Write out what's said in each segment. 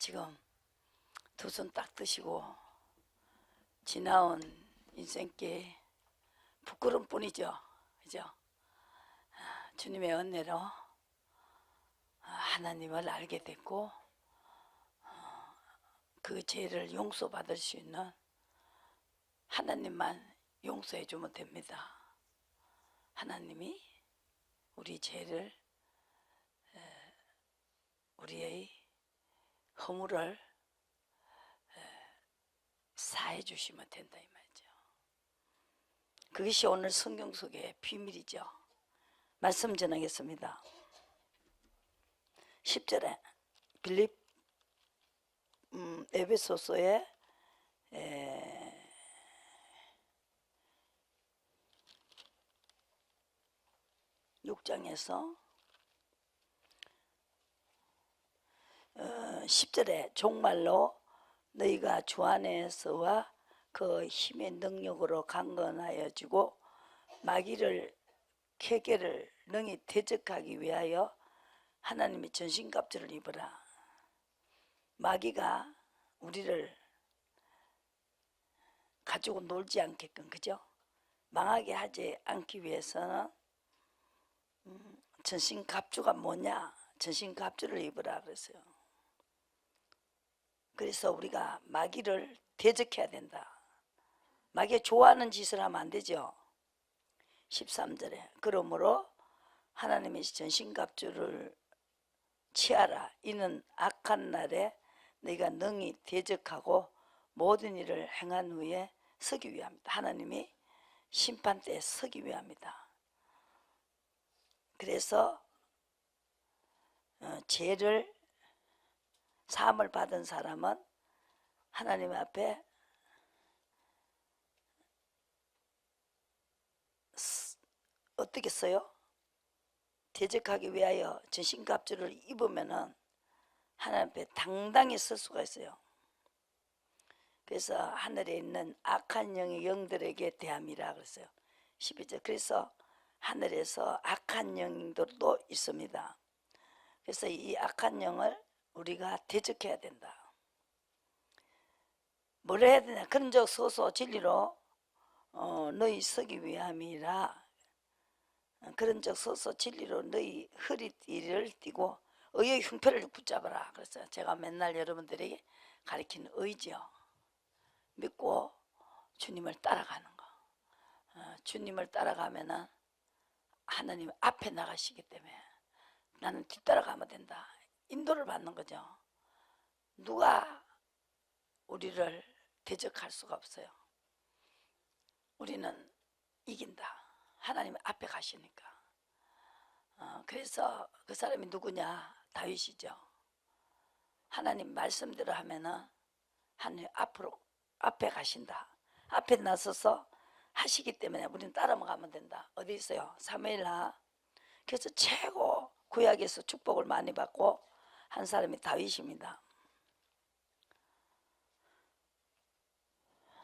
지금 두 손 딱 드시고 지나온 인생길 부끄러움 뿐이죠. 그죠? 주님의 은혜로 하나님을 알게 됐고 그 죄를 용서받을 수 있는 하나님만 용서해 주면 됩니다. 하나님이 우리 죄를, 우리의 허물을 사해 주시면 된다 이 말이죠. 그것이 오늘 성경 속의 비밀이죠. 말씀 전하겠습니다. 10절에 에베소서의 6장에서 10절에 종말로 너희가 주 안에서와 그 힘의 능력으로 강건하여지고 마귀를 캐계를 능히 대적하기 위하여 하나님의 전신갑주를 입으라. 마귀가 우리를 가지고 놀지 않게끔, 그죠? 망하게 하지 않기 위해서는 전신갑주가 뭐냐? 전신갑주를 입으라 그랬어요. 그래서 우리가 마귀를 대적해야 된다. 마귀가 좋아하는 짓을 하면 안 되죠. 13절에 그러므로 하나님의 전신갑주를 취하라. 이는 악한 날에 너희가 능히 대적하고 모든 일을 행한 후에 서기 위함이다. 하나님이 심판대에 서기 위함이다. 그래서 죄를 사함을 받은 사람은 하나님 앞에 어떻게 써요? 대적하기 위하여 전신갑주를 입으면은 하나님 앞에 당당히 설 수가 있어요. 그래서 하늘에 있는 악한 영의 영들에게 대함이라 그랬어요. 12절. 그래서 하늘에서 악한 영들도 있습니다. 그래서 이 악한 영을 우리가 대적해야 된다. 뭘 해야 되냐? 그런 적 서서 진리로 너희 서기 위함이라. 그런 적 서서 진리로 너희 허리띠를 띠고 의의 흉패를 붙잡아라. 그래서 제가 맨날 여러분들에게 가르치는 의지요. 믿고 주님을 따라가는 거. 주님을 따라가면은 하나님 앞에 나가시기 때문에 나는 뒤따라가면 된다. 인도를 받는 거죠. 누가 우리를 대적할 수가 없어요. 우리는 이긴다. 하나님 앞에 가시니까. 그래서 그 사람이 누구냐? 다윗이죠. 하나님 말씀대로 하면은 하나님 앞에 가신다. 앞에 나서서 하시기 때문에 우리는 따라가면 된다. 어디 있어요? 사무엘하. 그래서 최고 구약에서 축복을 많이 받고 한 사람이 다윗입니다.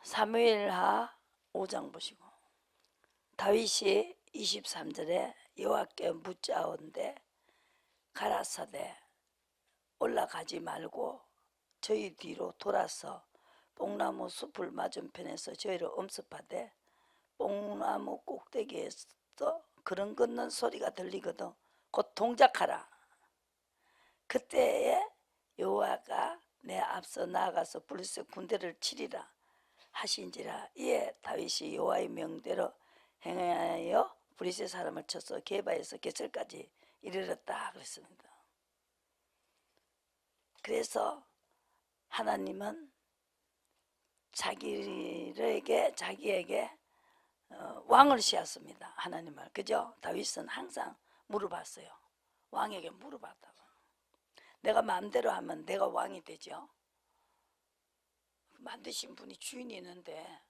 사무엘하 5장 보시고 다윗이 23절에 여호와께 묻자온대 가라사대 올라가지 말고 저희 뒤로 돌아서 뽕나무 숲을 맞은편에서 저희를 엄습하되 뽕나무 꼭대기에서 그런 걷는 소리가 들리거든 곧 동작하라. 그때에 여호와가 내 앞서 나아가서 블레셋 군대를 치리라 하신지라. 이에 다윗이 여호와의 명대로 행하여 블레셋 사람을 쳐서 게바에서 게셀까지 이르렀다 그랬습니다. 그래서 하나님은 자기에게 왕을 씌웠습니다. 하나님을. 그죠? 다윗은 항상 물어봤어요. 왕에게 물어봤다고. 내가 마음대로 하면 내가 왕이 되죠. 만드신 분이 주인이 있는데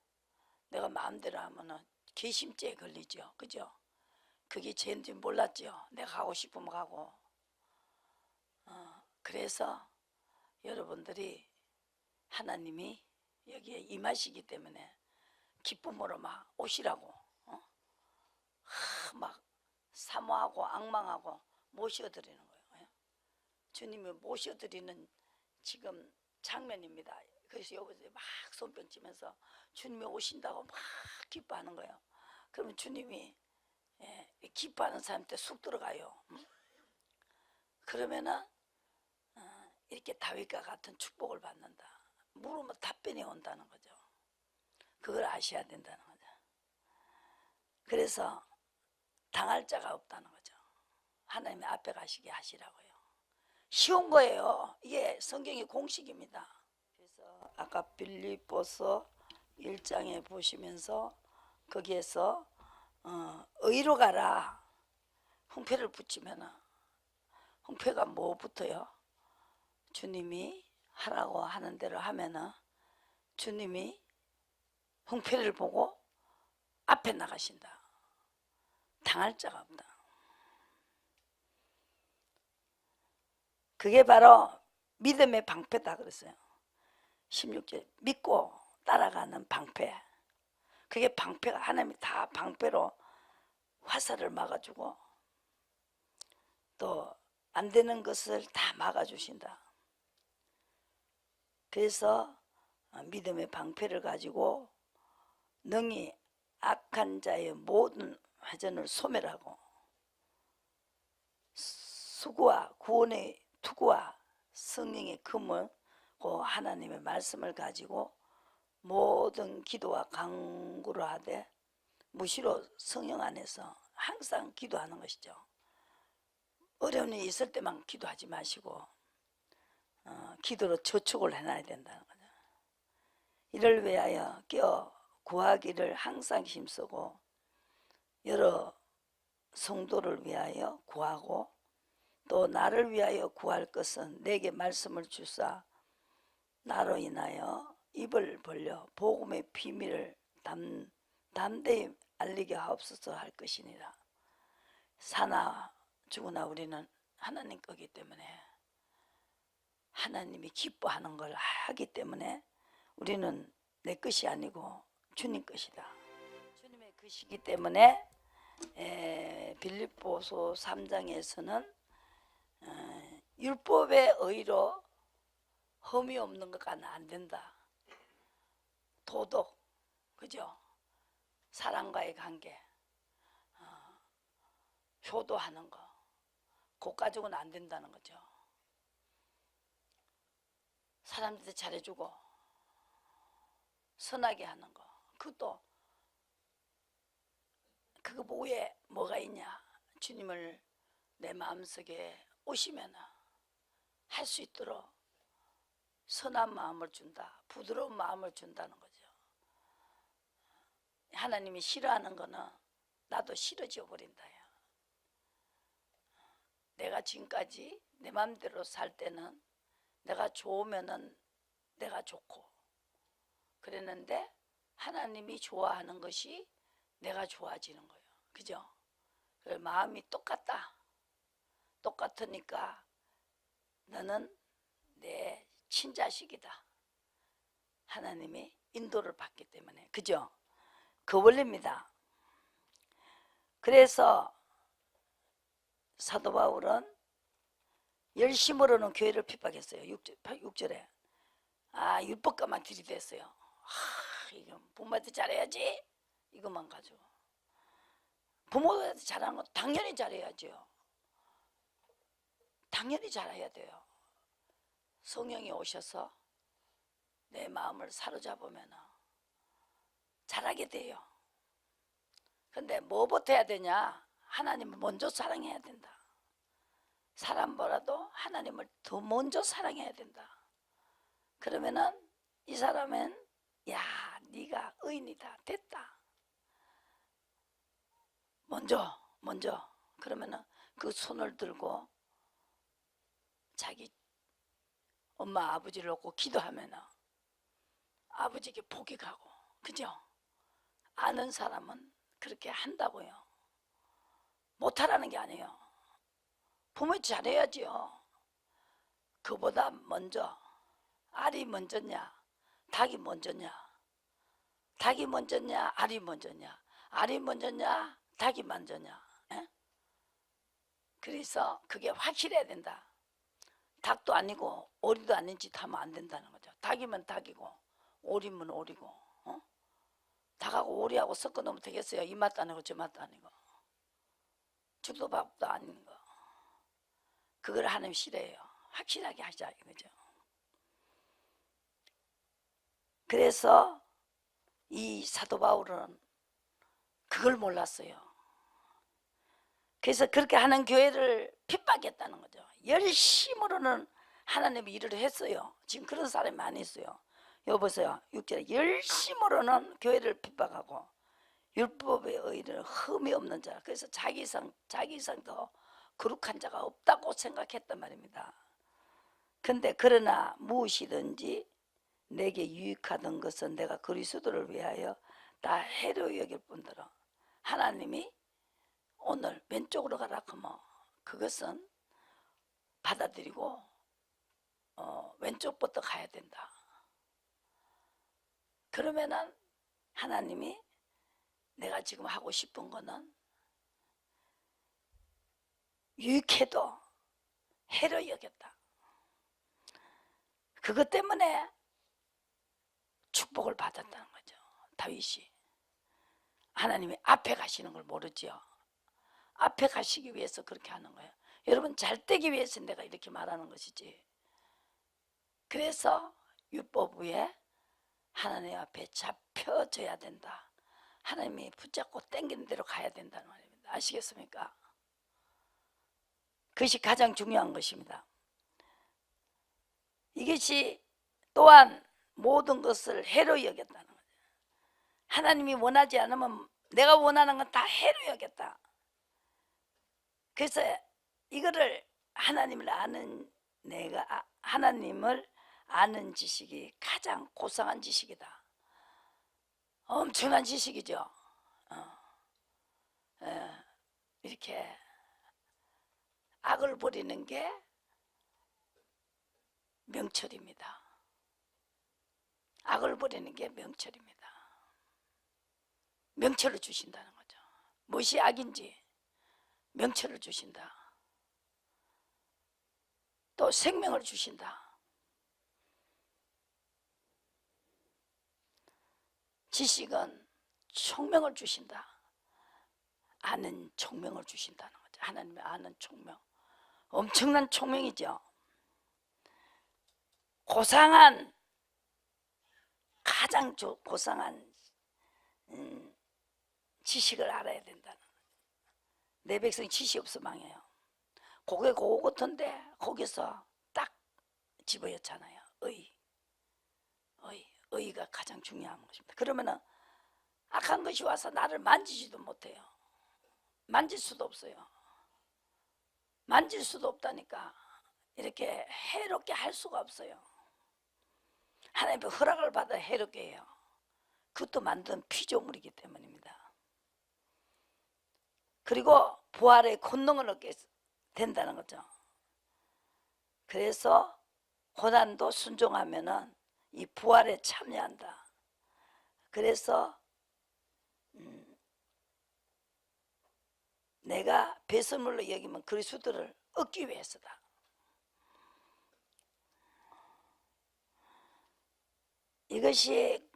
내가 마음대로 하면은 괘씸죄에 걸리죠. 그죠? 그게 죄인지 몰랐죠. 내가 가고 싶으면 가고. 그래서 여러분들이 하나님이 여기에 임하시기 때문에 기쁨으로 막 오시라고 막 사모하고 악망하고 모셔드리는 거예요. 주님이 모셔드리는 지금 장면입니다. 그래서 여기서 막 손뼉 치면서 주님이 오신다고 막 기뻐하는 거예요. 그러면 주님이 기뻐하는 사람한테 쑥 들어가요. 그러면은 이렇게 다윗과 같은 축복을 받는다. 물으면 답변이 온다는 거죠. 그걸 아셔야 된다는 거죠. 그래서 당할 자가 없다는 거죠. 하나님의 앞에 가시게 하시라고요. 쉬운 거예요. 이게 성경의 공식입니다. 그래서 아까 빌립보서 1장에 보시면서 거기에서 의로 가라. 흥패를 붙이면 흥패가 뭐부터요? 주님이 하라고 하는 대로 하면은 주님이 흥패를 보고 앞에 나가신다. 당할 자가 없다. 그게 바로 믿음의 방패다 그랬어요. 16절 믿고 따라가는 방패. 그게 방패가 하나님이 다 방패로 화살을 막아주고 또 안 되는 것을 다 막아주신다. 그래서 믿음의 방패를 가지고 능히 악한 자의 모든 회전을 소멸하고 수구와 구원의 투구와 성령의 금을 그 하나님의 말씀을 가지고 모든 기도와 간구를 하되 무시로 성령 안에서 항상 기도하는 것이죠. 어려운 일이 있을 때만 기도하지 마시고 기도로 저축을 해놔야 된다는 거죠. 이를 위하여 깨어 구하기를 항상 힘쓰고 여러 성도를 위하여 구하고 또 나를 위하여 구할 것은 내게 말씀을 주사 나로 인하여 입을 벌려 복음의 비밀을 담대히 알리게 하옵소서 할 것이니라. 사나 죽으나 우리는 하나님 거기 때문에 하나님이 기뻐하는 걸 하기 때문에 우리는 내 것이 아니고 주님 것이다. 주님의 것이기 때문에 빌립보서 3장에서는 율법의 의로 흠이 없는 것과는 안 된다. 도덕, 그죠? 사람과의 관계, 효도하는 거, 그거 가지고는 안 된다는 거죠. 사람들한테 잘해주고 선하게 하는 거, 그것도 그거 뭐에 뭐가 있냐? 주님을 내 마음속에 오시면 할 수 있도록 선한 마음을 준다, 부드러운 마음을 준다는 거죠. 하나님이 싫어하는 거는 나도 싫어져 버린다요. 내가 지금까지 내 마음대로 살 때는 내가 좋으면은 내가 좋고 그랬는데 하나님이 좋아하는 것이 내가 좋아지는 거예요. 그죠? 마음이 똑같으니까 너는 내 친자식이다. 하나님이 인도를 받기 때문에. 그죠? 그 원리입니다. 그래서 사도 바울은 열심으로는 교회를 핍박했어요. 6절에 율법가만 들이댔어요. 이거 부모한테 잘해야지. 이것만 가지고 부모한테 잘하는 건 당연히 잘해야죠. 당연히 잘해야 돼요. 성령이 오셔서 내 마음을 사로잡으면 잘하게 돼요. 근데 뭐부터 해야 되냐? 하나님을 먼저 사랑해야 된다. 사람보다도 하나님을 더 먼저 사랑해야 된다. 그러면은 이 사람은 야, 네가 의인이다, 됐다. 먼저 그러면은 그 손을 들고 자기 엄마 아버지를 놓고 기도하면은 아버지께 복이 가고, 그죠? 아는 사람은 그렇게 한다고요. 못하라는 게 아니에요. 부모 잘해야지요. 그보다 먼저 알이 먼저냐 닭이 먼저냐, 닭이 먼저냐 알이 먼저냐, 알이 먼저냐 닭이 먼저냐. 에? 그래서 그게 확실해야 된다. 닭도 아니고 오리도 아닌 짓 하면 안 된다는 거죠. 닭이면 닭이고 오리면 오리고, 닭하고 오리하고 섞어 놓으면 되겠어요? 이 맛도 아니고 저 맛도 아니고 죽도 밥도 아닌 거. 그걸 하나님 싫어해요. 확실하게 하자 이거죠. 그래서 이 사도 바울은 그걸 몰랐어요. 그래서 그렇게 하는 교회를 핍박했다는 거죠. 열심으로는 하나님의 일을 했어요. 지금 그런 사람이 많이 있어요. 여기 보세요. 6절에 열심으로는 교회를 핍박하고 율법의 의를 흠이 없는 자. 그래서 자기 이상 더 거룩한 자가 없다고 생각했단 말입니다. 근데 그러나 무엇이든지 내게 유익하던 것은 내가 그리스도를 위하여 다 해로 여길 뿐더러 하나님이 오늘 왼쪽으로 가라 하면 그것은 받아들이고 왼쪽부터 가야 된다. 그러면은 하나님이 내가 지금 하고 싶은 거는 유익해도 해로 여겼다. 그것 때문에 축복을 받았다는 거죠. 다윗이. 하나님이 앞에 가시는 걸 모르죠. 앞에 가시기 위해서 그렇게 하는 거예요. 여러분 잘 되기 위해서 내가 이렇게 말하는 것이지. 그래서 율법 위에 하나님 앞에 잡혀져야 된다. 하나님이 붙잡고 당기는 대로 가야 된다는 말입니다. 아시겠습니까? 그것이 가장 중요한 것입니다. 이것이 또한 모든 것을 해로 여겼다는 거예요. 하나님이 원하지 않으면 내가 원하는 건 다 해로 여겼다. 그래서 이거를 하나님을 아는 지식이 가장 고상한 지식이다. 엄청난 지식이죠. 이렇게 악을 버리는 게 명철입니다. 악을 버리는 게 명철입니다. 명철을 주신다는 거죠. 무엇이 악인지 명철을 주신다. 또 생명을 주신다. 지식은 총명을 주신다. 아는 총명을 주신다는 거죠. 하나님의 아는 총명. 엄청난 총명이죠. 고상한, 가장 고상한 지식을 알아야 된다는 거예요. 내 백성이 지식이 없어 망해요. 고개 고고 같은데 거기서 딱 집어였잖아요. 의가 가장 중요한 것입니다. 그러면은 악한 것이 와서 나를 만지지도 못해요. 만질 수도 없어요. 만질 수도 없다니까. 이렇게 해롭게 할 수가 없어요. 하나님의 허락을 받아 해롭게 해요. 그것도 만든 피조물이기 때문입니다. 그리고 부활의 권능을 얻게 된다는 거죠. 그래서 고난도 순종하면은 이 부활에 참여한다. 그래서 내가 배설물로 여기면 그리스도를 얻기 위해서다. 이것이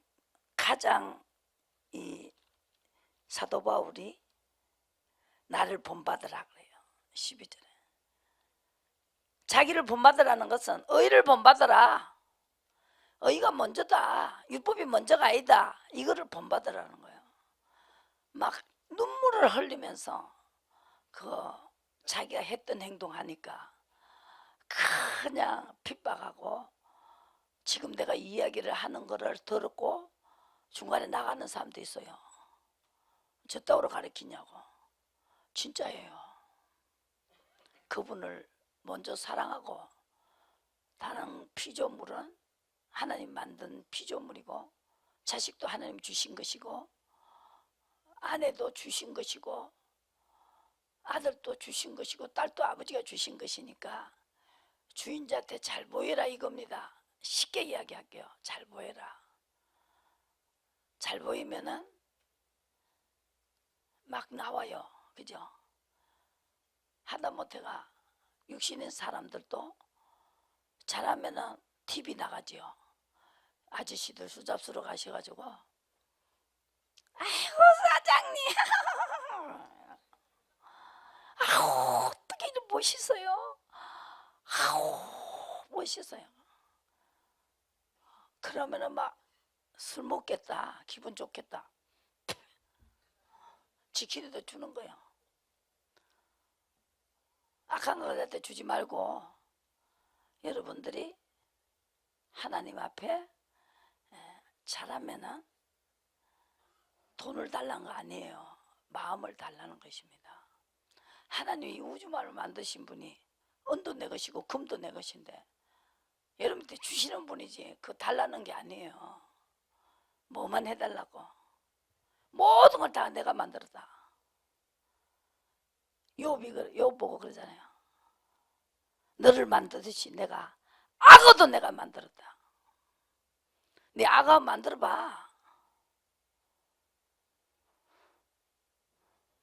가장 이 사도 바울이 나를 본받으라 그래요. 12절에 자기를 본받으라는 것은 의를 본받으라. 의가 먼저다. 율법이 먼저가 아니다. 이거를 본받으라는 거예요. 막 눈물을 흘리면서 자기가 했던 행동하니까 그냥 핍박하고 지금 내가 이야기를 하는 거를 들었고 중간에 나가는 사람도 있어요. 저 따위로 가르치냐고. 진짜예요. 그분을 먼저 사랑하고 다른 피조물은 하나님 만든 피조물이고 자식도 하나님 주신 것이고 아내도 주신 것이고 아들도 주신 것이고 딸도 아버지가 주신 것이니까 주인자한테 잘 보여라 이겁니다. 쉽게 이야기할게요. 잘 보여라. 잘 보이면은 막 나와요. 그죠? 하다못해가 육신의 사람들도 잘하면은 TV 나가지요. 아저씨들 술 잡수러 가셔가지고 아이고 사장님 아우 어떻게 이렇게 멋있어요. 아우 멋있어요. 그러면은 막 술 먹겠다 기분 좋겠다 지키려도 주는 거예요. 악한 것한테 주지 말고 여러분들이 하나님 앞에 잘하면은 돈을 달라는 거 아니에요. 마음을 달라는 것입니다. 하나님이 우주만을 만드신 분이 은도 내 것이고 금도 내 것인데 여러분한테 주시는 분이지 그 달라는 게 아니에요. 뭐만 해달라고. 모든 걸 다 내가 만들었다. 욥 보고 그러잖아요. 너를 만들듯이 내가 악어도 내가 만들었다. 네 악어 만들어봐.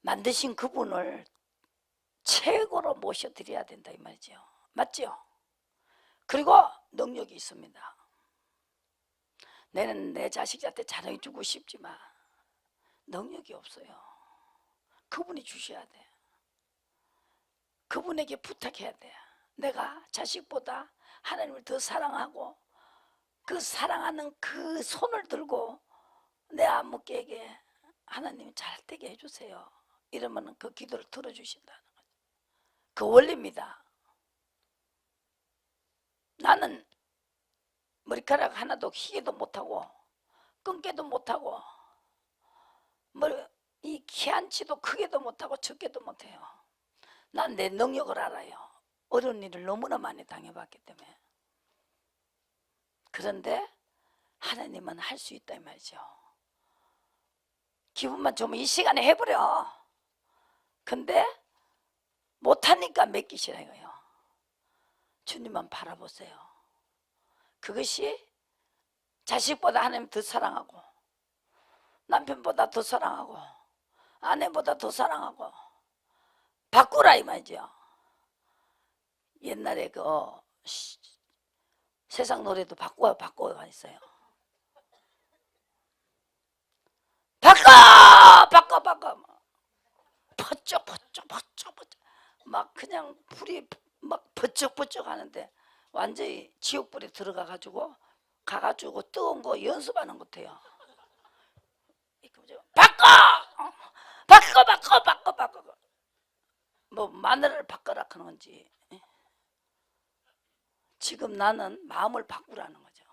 만드신 그분을 최고로 모셔드려야 된다 이 말이죠. 맞죠? 그리고 능력이 있습니다. 나는 내 자식한테 잘해주고 싶지만 능력이 없어요. 그분이 주셔야 돼. 그분에게 부탁해야 돼. 내가 자식보다 하나님을 더 사랑하고 그 사랑하는 그 손을 들고 내 안목에게 하나님 잘 되게 해주세요. 이러면 그 기도를 들어주신다는 거죠. 그 원리입니다. 나는 머리카락 하나도 희게도 못하고 끊게도 못하고 이 키한치도 크게도 못하고 적게도 못해요. 난 내 능력을 알아요. 어려운 일을 너무나 많이 당해봤기 때문에. 그런데 하나님은 할 수 있다 이 말이죠. 기분만 좋으면 이 시간에 해버려. 근데 못하니까 맡기시라 이거예요. 주님만 바라보세요. 그것이 자식보다 하나님 더 사랑하고 남편보다 더 사랑하고 아내보다 더 사랑하고 바꾸라 이 말이죠. 옛날에 그 세상 노래도 바꿔가 있어요. 바꿔 버쩍 막 그냥 불이 막 버쩍 하는데 완전히 지옥불에 들어가가지고 뜨거운 거 연습하는 것 같아요. 바꿔 뭐 마늘을 바꿔라 하는 건지. 지금 나는 마음을 바꾸라는 거죠.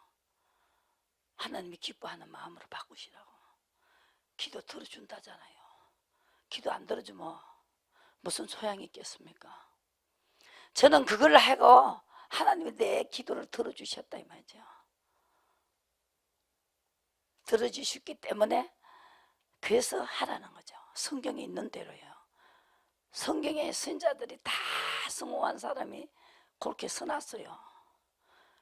하나님이 기뻐하는 마음으로 바꾸시라고. 기도 들어준다잖아요. 기도 안 들어주면 무슨 소양이 있겠습니까? 저는 그걸 하고 하나님이 내 기도를 들어주셨다 이 말이죠. 들어주셨기 때문에 그래서 하라는 거죠. 성경에 있는 대로요. 성경의 선자들이 다 성공한 사람이 그렇게 써놨어요.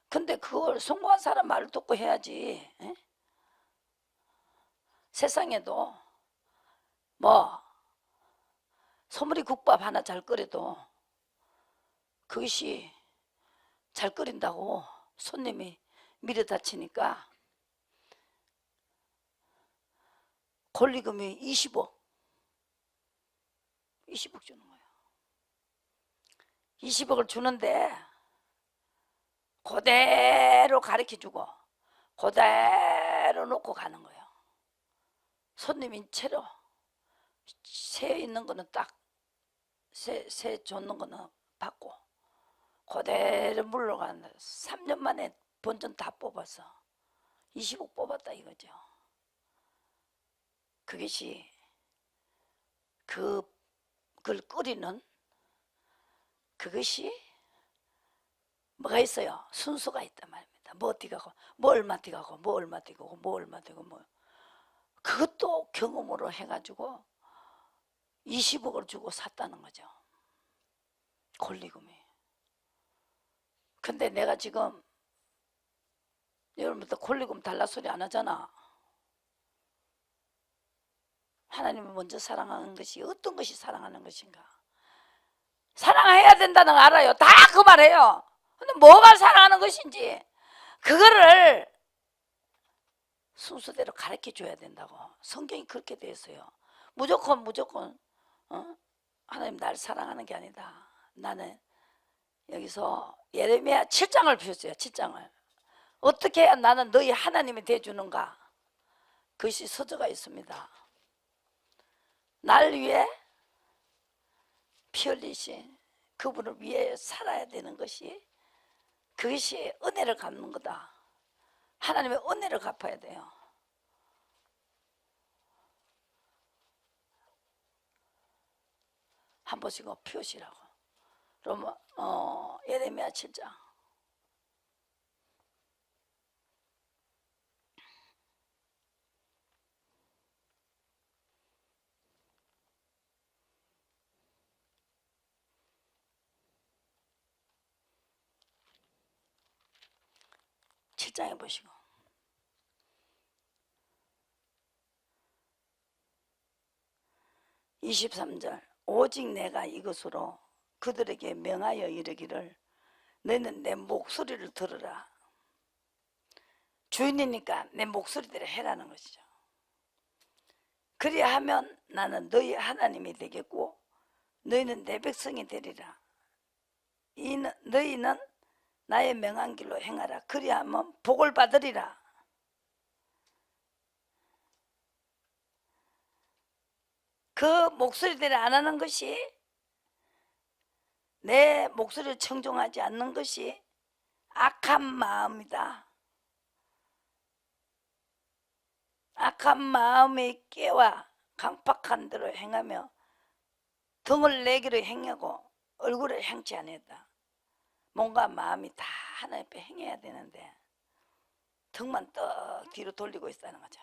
근데 그걸 성공한 사람 말을 듣고 해야지. 에? 세상에도 뭐 소머리 국밥 하나 잘 끓여도 그것이 잘 끓인다고 손님이 미래 다치니까 권리금이 20억 주는 거예요. 20억을 주는데 그대로 가르쳐주고 그대로 놓고 가는 거예요. 손님인 채로 새 있는 거는 딱 새 줬는 거는 받고 그대로 물러가는 3년 만에 본전 다 뽑아서 20억 뽑았다 이거죠. 그것이 그걸 끓이는 그것이 뭐가 있어요? 순서가 있단 말입니다. 뭐 어디 가고 뭐 얼마 뒤 가고 뭐 얼마 뒤고 뭐 얼마 뒤고 뭐 그것도 경험으로 해가지고 20억을 주고 샀다는 거죠. 권리금이. 근데 내가 지금 여러분들 권리금 달라 소리 안 하잖아. 하나님을 먼저 사랑하는 것이 어떤 것이 사랑하는 것인가? 사랑해야 된다는 거 알아요. 다 그 말해요. 근데 뭐가 사랑하는 것인지 그거를 순서대로 가르쳐 줘야 된다고. 성경이 그렇게 되어 있어요. 무조건 어? 하나님 날 사랑하는 게 아니다. 나는 여기서 예레미야 7장을 펴줬어요. 7장을 어떻게 해야 나는 너희 하나님이 되어주는가. 그것이 서져가 있습니다. 날 위해 피 흘리신 그분을 위해 살아야 되는 것이, 그것이 은혜를 갚는 거다. 하나님의 은혜를 갚아야 돼요. 한 번씩 피우시라고. 그러면 예레미야 7장 칠장에 보시고 23절 오직 내가 이것으로 그들에게 명하여 이르기를 너는 내 목소리를 들으라. 주인이니까 내 목소리대로 해라는 것이죠. 그리하면 나는 너희 하나님이 되겠고 너희는 내 백성이 되리라. 너희는 나의 명한 길로 행하라. 그리하면 복을 받으리라. 그 목소리대로 안 하는 것이, 내 목소리를 청종하지 않는 것이 악한 마음이다. 악한 마음의 깨와 강팍한 대로 행하며 등을 내기로 행하고 얼굴을 향치 않았다. 뭔가 마음이 다 하나님 앞에 행해야 되는데 등만 떡 뒤로 돌리고 있다는 거죠.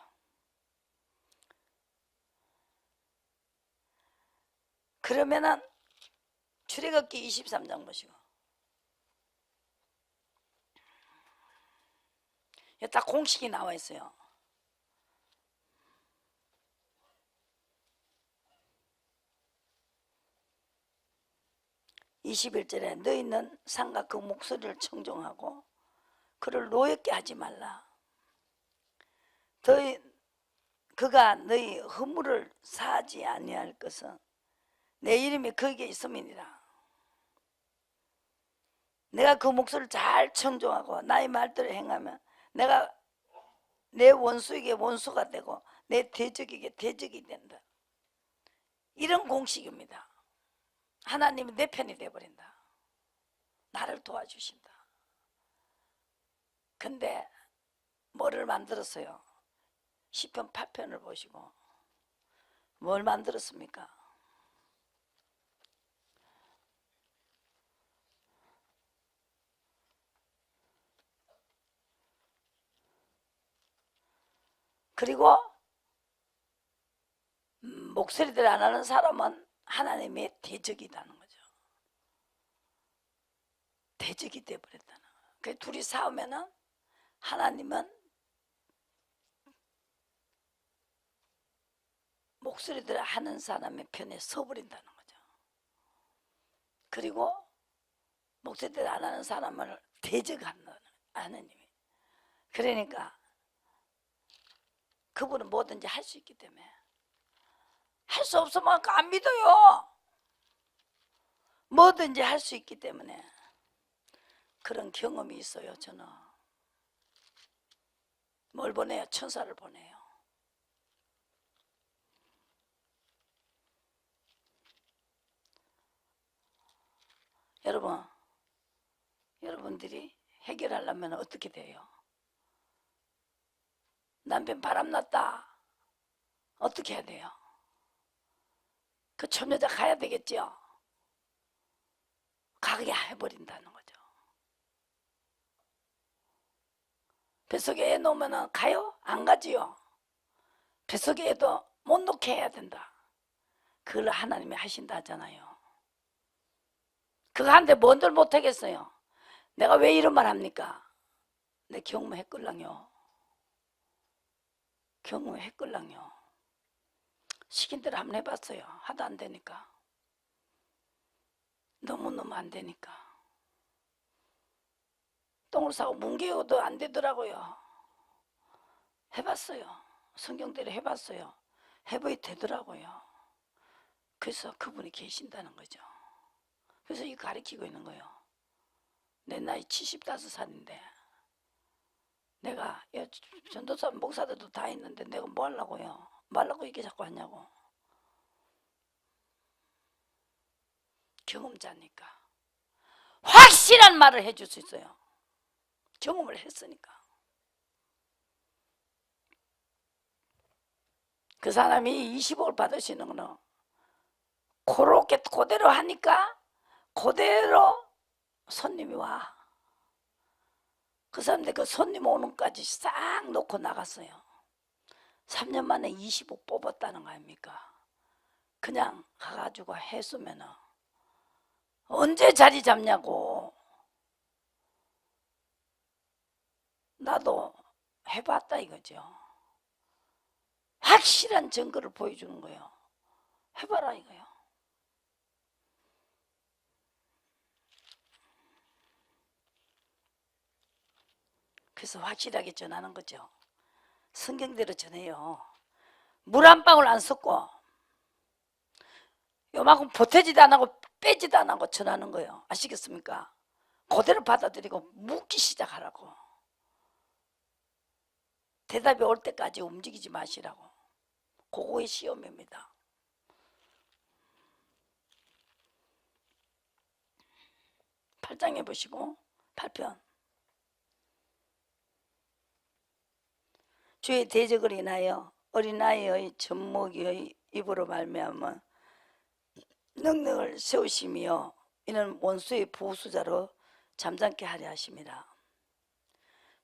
그러면은 출애굽기 23장 보시고, 딱 공식이 나와 있어요. 21절에 너희는 상과 그 목소리를 청종하고 그를 노엽게 하지 말라. 그가 너희 허물을 사하지 아니할 것은 내 이름이 거기에 있음이니라. 내가 그 목소리를 잘 청종하고 나의 말대로 행하면 내가 내 원수에게 원수가 되고 내 대적에게 대적이 된다. 이런 공식입니다. 하나님이 내 편이 되어버린다. 나를 도와주신다. 근데 뭐를 만들었어요? 시편 8편을 보시고 뭘 만들었습니까? 그리고 목소리대로 안 하는 사람은 하나님의 대적이라는 거죠. 대적이 되어버렸다는 거예요. 그 둘이 싸우면은 하나님은 목소리대로 하는 사람의 편에 서버린다는 거죠. 그리고 목소리대로 안 하는 사람을 대적하는 하나님이. 그러니까 그분은 뭐든지 할 수 있기 때문에, 할 수 없으면 안 믿어요. 뭐든지 할 수 있기 때문에. 그런 경험이 있어요. 저는 뭘 보내요? 천사를 보내요. 여러분들이 해결하려면 어떻게 돼요? 남편 바람났다, 어떻게 해야 돼요? 그 처녀자 가야 되겠죠? 가게 해버린다는 거죠. 뱃속에 애 놓으면 가요? 안 가지요. 뱃속에 애도 못 놓게 해야 된다. 그걸 하나님이 하신다 하잖아요. 그거 한데 뭔들 못하겠어요. 내가 왜 이런 말 합니까? 내 경무했걸랑요. 경무했걸랑요. 시킨 대로 한번 해봤어요. 하도 안 되니까. 너무너무 안 되니까. 똥을 싸고 뭉개고도 안 되더라고요. 해봤어요. 성경대로 해봤어요. 해보이 되더라고요. 그래서 그분이 계신다는 거죠. 그래서 이 가르치고 있는 거예요. 내 나이 75살인데 내가 전도사 목사들도 다 있는데 내가 뭐 하려고요? 뭐 하려고 이렇게 자꾸 하냐고. 경험자니까 확실한 말을 해줄 수 있어요. 경험을 했으니까. 그 사람이 20억을 받으시는 거는 그렇게 그대로 하니까 그대로 손님이 와. 그 사람들 그 손님 오는까지 싹 놓고 나갔어요. 3년 만에 20억 뽑았다는 거 아닙니까? 그냥 가가지고 했으면은 언제 자리 잡냐고. 나도 해봤다 이거죠. 확실한 증거를 보여주는 거예요. 해봐라 이거요. 그래서 확실하게 전하는 거죠. 성경대로 전해요. 물 한 방울 안 섞고 요만큼 보태지도 안 하고 빼지도 안 하고 전하는 거예요. 아시겠습니까? 그대로 받아들이고 묻기 시작하라고. 대답이 올 때까지 움직이지 마시라고. 그거의 시험입니다. 8장에 보시고 8편. 주의 대적을 인하여 어린아이의 젖먹이의 입으로 말미암아 능력을 세우시며 이는 원수의 보수자로 잠잠케 하려 하심이라.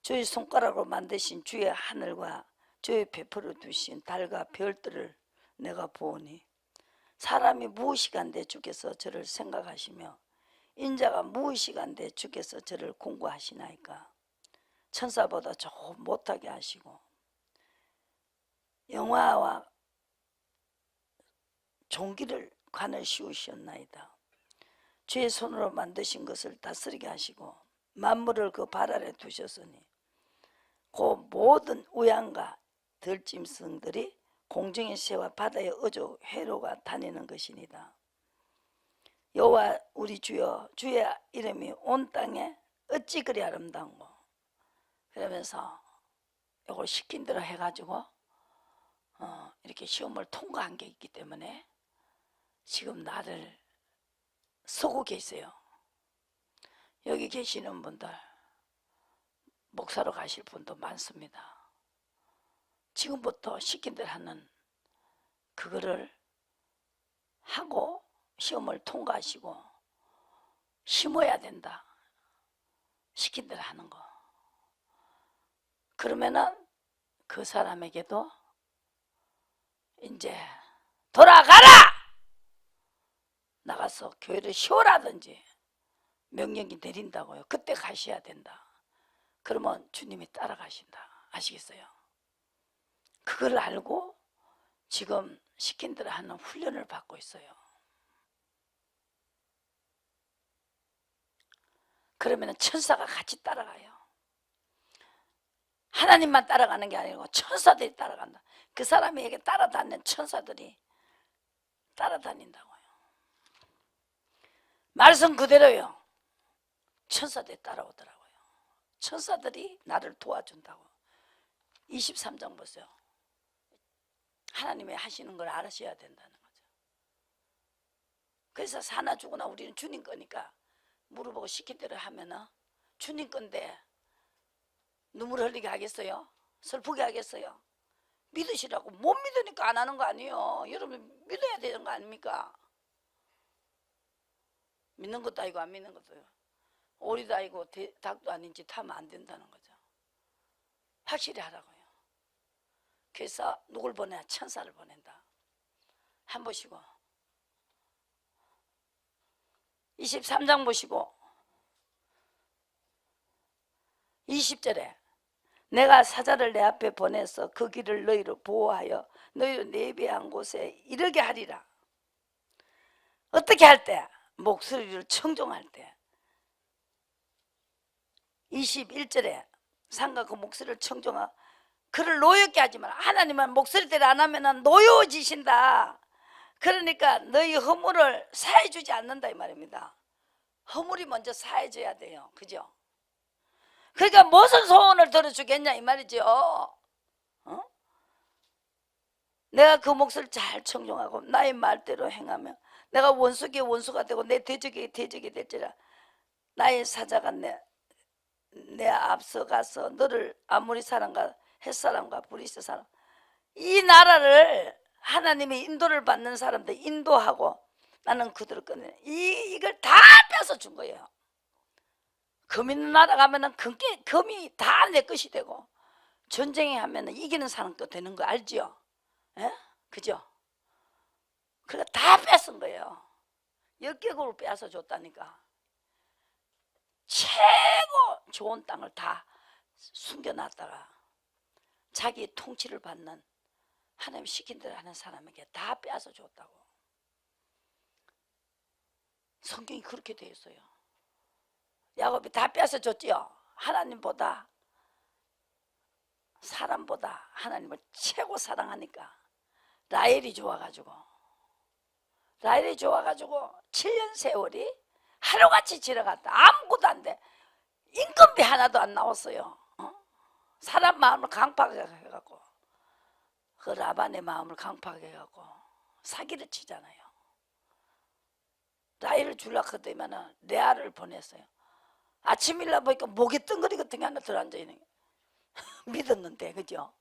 주의 손가락으로 만드신 주의 하늘과 주의 배포를 두신 달과 별들을 내가 보오니 사람이 무엇이간데 주께서 저를 생각하시며 인자가 무엇이간데 주께서 저를 공고하시나이까. 천사보다 조금 못하게 하시고 영화와 종기를 관을 씌우셨나이다. 주의 손으로 만드신 것을 다스리게 하시고 만물을 그 발 아래 두셨으니 그 모든 우양과 들짐승들이 공중의 새와 바다의 어조 회로가 다니는 것이니다. 여호와 우리 주여 주의 이름이 온 땅에 어찌 그리 아름다운고. 그러면서 이걸 시킨 대로 해가지고 이렇게 시험을 통과한 게 있기 때문에 지금 나를 쓰고 계세요. 여기 계시는 분들 목사로 가실 분도 많습니다. 지금부터 시킨 대로 하는 그거를 하고 시험을 통과하시고 심어야 된다. 시킨 대로 하는 거. 그러면은 그 사람에게도 이제 돌아가라! 나가서 교회를 쉬어라든지 명령이 내린다고요. 그때 가셔야 된다. 그러면 주님이 따라가신다. 아시겠어요? 그걸 알고 지금 시킨 대로 하는 훈련을 받고 있어요. 그러면 천사가 같이 따라가요. 하나님만 따라가는 게 아니고 천사들이 따라간다. 그 사람에게 따라다니는 천사들이 따라다닌다고요. 말씀 그대로요. 천사들이 따라오더라고요. 천사들이 나를 도와준다고. 23장 보세요. 하나님이 하시는 걸 알으셔야 된다는 거죠. 그래서 사나 죽으나 우리는 주님 거니까 물어보고 시킨 대로 하면은 주님 건데 눈물 흘리게 하겠어요? 슬프게 하겠어요? 믿으시라고. 못 믿으니까 안 하는 거 아니에요. 여러분 믿어야 되는 거 아닙니까? 믿는 것도 아니고 안 믿는 것도 오리도 아니고 닭도 아닌 짓 하면 안 된다는 거죠. 확실히 하라고요. 그래서 누굴 보내야? 천사를 보낸다. 한 보시고 23장 보시고 20절에 내가 사자를 내 앞에 보내서 그 길을 너희로 보호하여 너희로 예비한 곳에 이르게 하리라. 어떻게 할 때? 목소리를 청종할 때. 21절에 상과 그 목소리를 청종하 그를 노엽게 하지 마라. 하나님은 목소리대로 안 하면 노여워지신다. 그러니까 너희 허물을 사해주지 않는다 이 말입니다. 허물이 먼저 사해져야 돼요. 그죠? 그러니까 무슨 소원을 들어주겠냐 이 말이죠. 어? 내가 그 목소리를 잘 청종하고 나의 말대로 행하며 내가 원수에게 원수가 되고 내 대적에게 대적이 될지라. 나의 사자가 내 앞서가서 너를 아모리 사람과 햇사람과 브리스 사람 이 나라를 하나님의 인도를 받는 사람들 인도하고 나는 그들을 꺼내 이걸 다 뺏어 준 거예요. 금 있는 나라 가면은 금이 다 내 것이 되고 전쟁에 하면은 이기는 사람도 되는 거 알지요? 예? 그죠? 그러니까 다 뺏은 거예요. 역객으로 빼앗아 줬다니까. 최고 좋은 땅을 다 숨겨놨다가 자기 통치를 받는 하나님 시킨 대로 하는 사람에게 다 빼앗아 줬다고. 성경이 그렇게 되어 있어요. 야곱이 다 빼앗아 줬지요. 하나님보다 사람보다 하나님을 최고 사랑하니까 라헬이 좋아가지고 7년 세월이 하루같이 지나갔다. 아무것도 안 돼. 인건비 하나도 안 나왔어요. 사람 마음을 강팍하게 해갖고 그 라반의 마음을 강팍하게 해갖고 사기를 치잖아요. 라헬을 주려고 하더니만 레아를 보냈어요. 아침 일나 보니까 목에 뜬거리 같은 게 하나 들어앉아있는 믿었는데 그죠?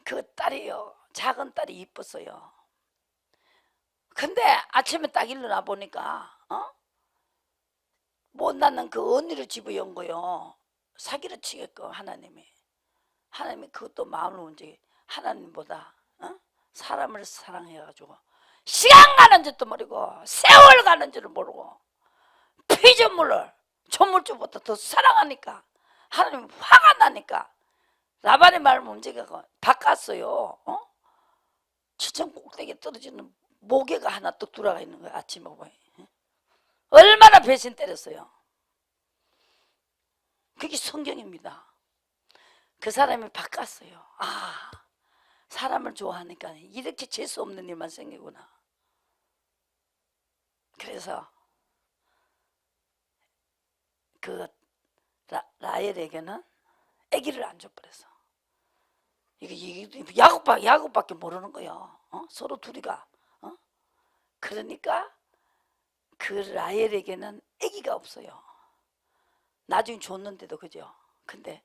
그 딸이요 작은 딸이 이뻤어요. 근데 아침에 딱 일어나 보니까 못 낳는 그 언니를 집어연 거요. 사기를 치겠고 하나님이 그것도 마음을 움직이 하나님보다 사람을 사랑해가지고 시간 가는 줄도 모르고 세월 가는 줄을 모르고 피조물을 조물주보다 더 사랑하니까 하나님 화가 나니까 라반의 말을 움직이고 바꿨어요. 지천 꼭대기에 떨어지는 모개가 하나 뚝 돌아가 있는 거예요. 아침에 보니 얼마나 배신 때렸어요. 그게 성경입니다. 그 사람이 바꿨어요. 아, 사람을 좋아하니까 이렇게 재수 없는 일만 생기구나. 그래서 그 라헬에게는 아기를 안 줘버렸어. 이게 야곱밖에 모르는 거예요. 서로 둘이가. 그러니까 그 라헬에게는 아기가 없어요. 나중에 줬는데도 그죠. 근데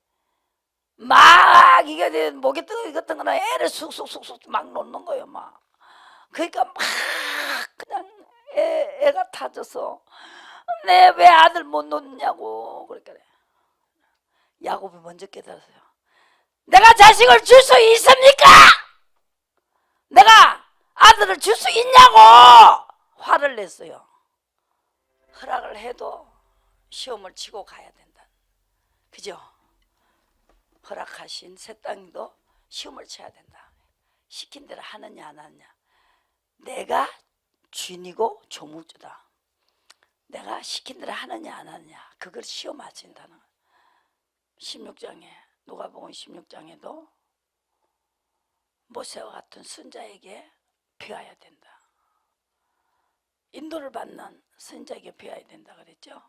막 이게 목에 뜨거운 같은 거는 애를 쑥쑥쑥쑥 막 놓는 거예요. 막 그러니까 막 그냥 애가 타져서 내 왜 아들 못 놓냐고 그러니까 야곱이 먼저 깨달았어요. 내가 자식을 줄 수 있습니까? 내가 아들을 줄 수 있냐고 화를 냈어요. 허락을 해도 시험을 치고 가야 된다. 그죠? 허락하신 새 땅도 시험을 쳐야 된다. 시킨 대로 하느냐 안 하느냐. 내가 주인이고 조물주다. 내가 시킨 대로 하느냐 안 하느냐. 그걸 시험하신다는 거예요. 16장에 누가복음 16장에도 모세와 같은 선자에게 배워야 된다. 인도를 받는 선자에게 배워야 된다 그랬죠.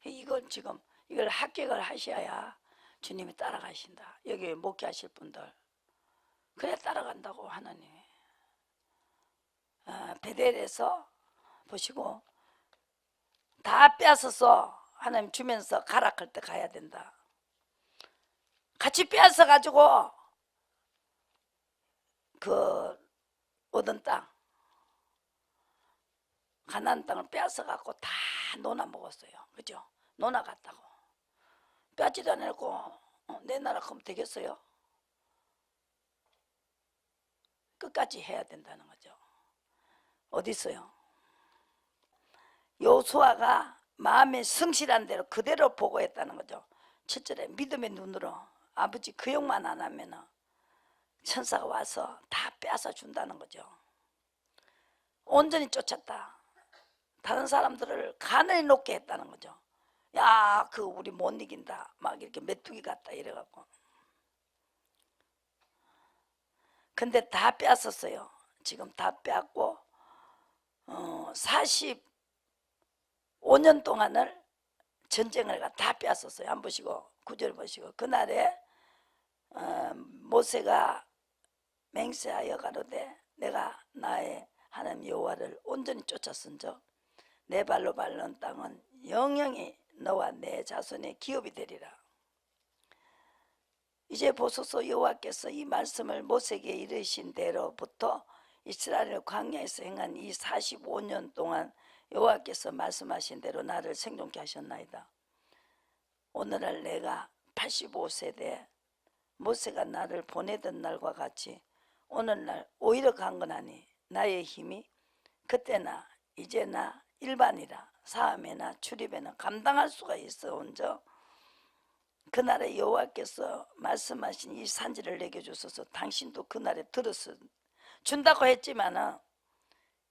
이걸 합격을 하셔야 주님이 따라가신다. 여기 목회하실 분들 그래 따라간다고 하나님이. 베델에서 보시고 다 빼앗아서 하나님 주면서 가락할 때 가야 된다. 같이 빼앗아 가지고 그 얻은 땅 가나안 땅을 빼앗아 갖고 다 노나 먹었어요. 그죠? 노나 갔다고. 빼앗지도 않고 내 나라 그럼 되겠어요? 끝까지 해야 된다는 거죠. 어디 있어요? 여호수아가 마음에 성실한 대로 그대로 보고했다는 거죠. 7절에 믿음의 눈으로 아버지 그 욕만 안 하면 천사가 와서 다 빼앗아 준다는 거죠. 온전히 쫓았다. 다른 사람들을 가난히 놓게 했다는 거죠. 야, 그 우리 못 이긴다. 막 이렇게 메뚜기 같다 이래갖고. 근데 다 뺏었어요. 지금 다 뺏고 45년 동안을 전쟁을 다 뺏었어요. 한 보시고 9절 보시고 그날에 모세가 맹세하여 가로되 내가 나의 하나님 여호와를 온전히 쫓았은즉 내 발로 밟는 땅은 영영이 너와 내 자손의 기업이 되리라. 이제 보소서 여호와께서 이 말씀을 모세에게 이르신 대로부터 이스라엘 광야에서 행한 이 45년 동안 여호와께서 말씀하신 대로 나를 생존케 하셨나이다. 오늘날 내가 85세대 모세가 나를 보내던 날과 같이 오늘날 오히려 강건하니 나의 힘이 그때나 이제나 일반이라 사함에나 출입에나 감당할 수가 있어온즉 그날에 여호와께서 말씀하신 이 산지를 내게 주소서. 당신도 그날에 들었어 준다고 했지만은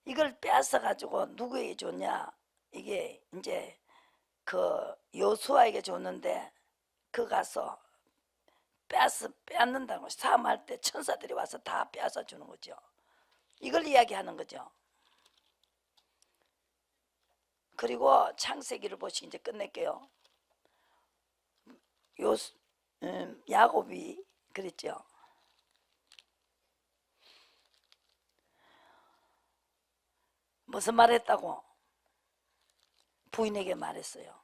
이걸 빼앗아 가지고 누구에게 줬냐? 이게 이제 그 여호수아에게 줬는데 그 가서 빼앗는다고 싸움할 때 천사들이 와서 다 빼앗아 주는 거죠. 이걸 이야기하는 거죠. 그리고 창세기를 보시 이제 끝낼게요. 야곱이 그랬죠. 무슨 말 했다고? 부인에게 말했어요.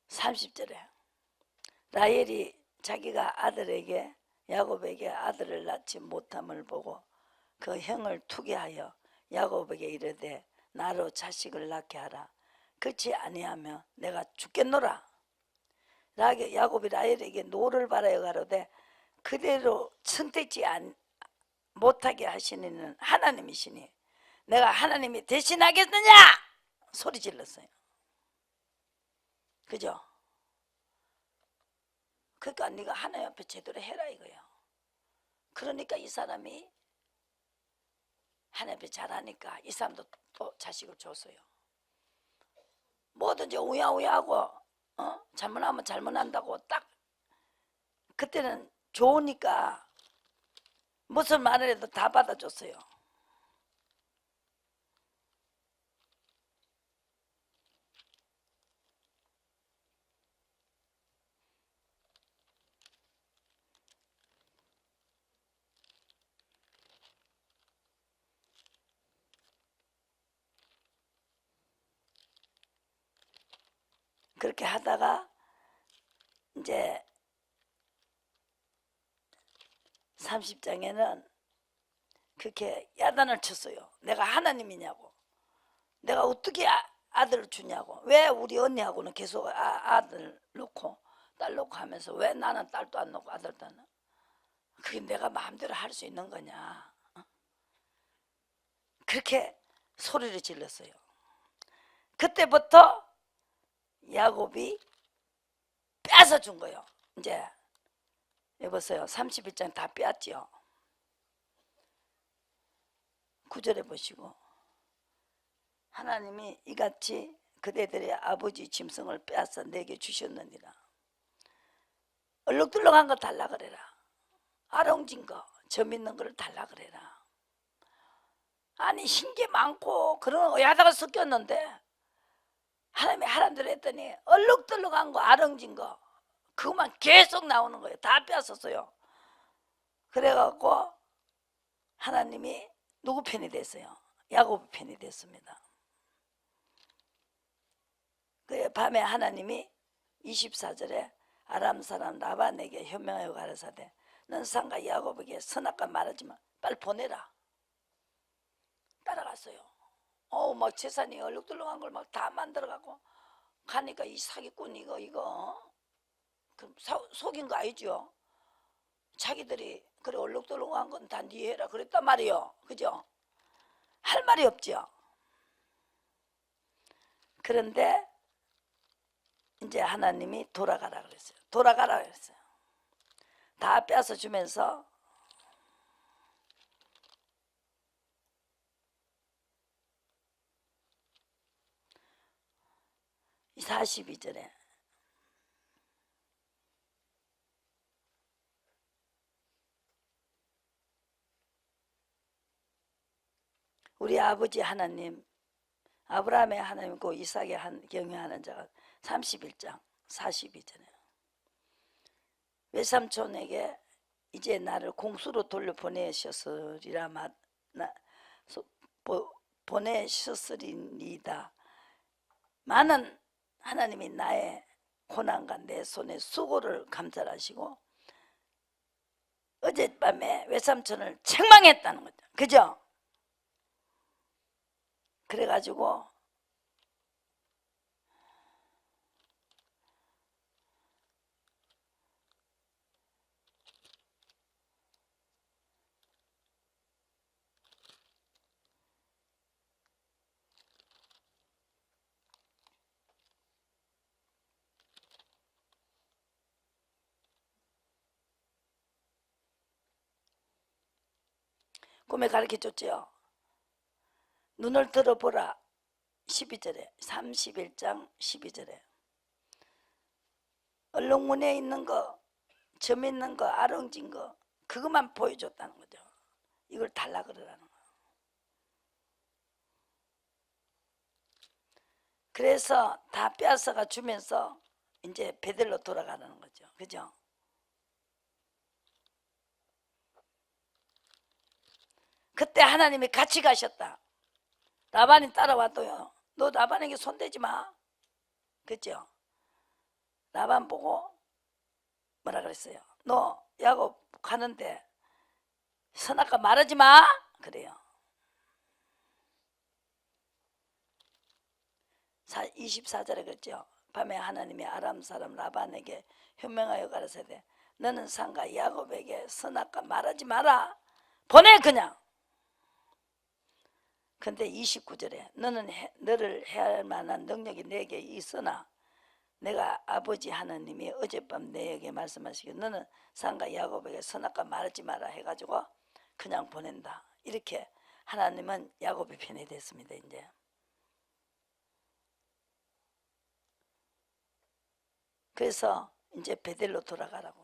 (30절에) 라헬이 자기가 아들에게 야곱에게 아들을 낳지 못함을 보고 그 형을 투게하여 야곱에게 이르되 나로 자식을 낳게 하라. 그렇지 아니하면 내가 죽겠노라. 야곱이 라헬에게 노를 바라여 가로되 그대로 선택지 못하게 하시는 하나님이시니 내가 하나님이 대신하겠느냐 소리 질렀어요. 그죠? 그러니까 네가 하나님 앞에 제대로 해라 이거예요. 그러니까 이 사람이 하나님 앞에 잘하니까 이 사람도 또 자식을 줬어요. 뭐든지 우야우야하고 잘못하면 잘못한다고 딱 그때는 좋으니까 무슨 말을 해도 다 받아줬어요. 그렇게 하다가 이제 30장에는 그렇게 야단을 쳤어요. 내가 하나님이냐고. 내가 어떻게 아들을 주냐고. 왜 우리 언니하고는 계속 아들 놓고 딸 놓고 하면서 왜 나는 딸도 안 놓고 아들도 안 놓고. 그게 내가 마음대로 할 수 있는 거냐. 그렇게 소리를 질렀어요. 그때부터 야곱이 뺏어 준 거예요. 이제 여보세요. 31장 다 빼앗지요. 9절에 보시고 하나님이 이같이 그대들의 아버지 짐승을 빼앗아 내게 주셨느니라. 얼룩덜룩한 거 달라 그래라. 아롱진 거, 점 있는 거를 달라 그래라. 아니 흰 게 많고 그런 거 야다가 섞였는데 하나님이 하란 대로 했더니 얼룩덜룩한 거, 아롱진 거 그것만 계속 나오는 거예요. 다 빼앗았어요. 그래갖고 하나님이 누구 편이 됐어요? 야곱 편이 됐습니다. 그 밤에 하나님이 24절에 아람 사람 라반에게 현명하여 가라사대 넌 상가 야곱에게 선악과 말하지만 빨리 보내라. 따라갔어요. 막 재산이 얼룩덜룩한 걸 막 다 만들어갖고 가니까 이 사기꾼 이거 그럼 속인 거 아니죠? 자기들이 그래 얼룩덜룩한 건 다 네 해라 그랬단 말이에요. 그죠? 할 말이 없죠. 그런데 이제 하나님이 돌아가라 그랬어요. 돌아가라 그랬어요. 다 빼앗아 주면서 이 42절에 우리 아버지 하나님, 아브라함의 하나님과 이삭의 경외하는 자가 31장 42절에 외삼촌에게 이제 나를 공수로 돌려보내셨으리라 보내셨으리이다. 많은 하나님이 나의 고난과 내 손의 수고를 감찰하시고 어젯밤에 외삼촌을 책망했다는 거죠. 그죠? 그래가지고 꿈에 가르쳐줬죠. 눈을 들어보라. 12절에 31장 12절에 얼룩무늬에 있는 거, 점 있는 거, 아롱진 거 그것만 보여줬다는 거죠. 이걸 달라 그러라는 거예요. 그래서 다 빼앗아가 주면서 이제 베델로 돌아가는 거죠. 그죠? 그때 하나님이 같이 가셨다. 라반이 따라와도요. 너 라반에게 손대지 마. 그죠? 라반 보고 뭐라 그랬어요? 너 야곱 가는데 선악과 말하지 마. 그래요. 24절에 그랬죠. 밤에 하나님이 아람 사람 라반에게 현명하여 가라사대 너는 상가 야곱에게 선악과 말하지 마라. 보내 그냥. 근데 29절에 너를 해할 만한 능력이 내게 있으나 내가 아버지 하나님이 어젯밤 내게 말씀하시기를 너는 상가 야곱에게 선악과 말하지 마라 해가지고 그냥 보낸다. 이렇게 하나님은 야곱의 편이 됐습니다. 이제 그래서 이제 베델로 돌아가라고.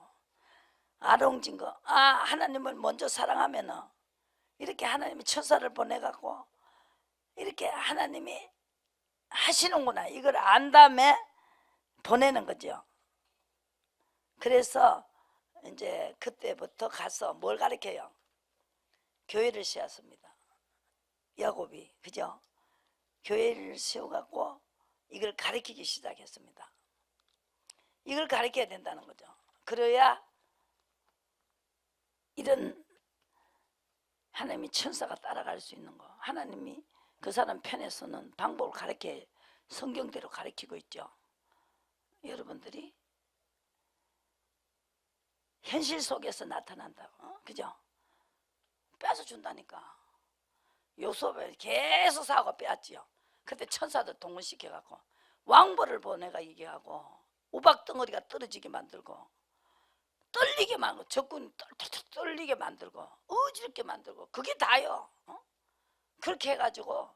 아롱진 거. 하나님을 먼저 사랑하면은 이렇게 하나님이 천사를 보내갖고 이렇게 하나님이 하시는구나. 이걸 안 다음에 보내는 거죠. 그래서 이제 그때부터 가서 뭘 가르쳐요? 교회를 세웠습니다. 야곱이. 그죠? 교회를 세워갖고 이걸 가르치기 시작했습니다. 이걸 가르쳐야 된다는 거죠. 그래야 이런 하나님이 천사가 따라갈 수 있는 거. 하나님이 그 사람 편에서는 방법을 가르쳐 성경대로 가르치고 있죠. 여러분들이 현실 속에서 나타난다고. 그죠? 뺏어준다니까. 요셉을 계속 사고 빼앗지요. 그때 천사들 동원시켜갖고 왕벌을 보내가 이기하고 우박덩어리가 떨어지게 만들고 떨리게 만들고 적군이 떨리게 만들고 어지럽게 만들고 그게 다요. 그렇게 해가지고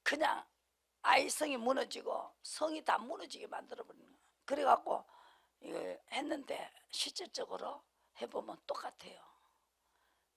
그냥 아이 성이 무너지고 성이 다 무너지게 만들어버리는 거예요. 그래갖고 이걸 했는데 실질적으로 해보면 똑같아요.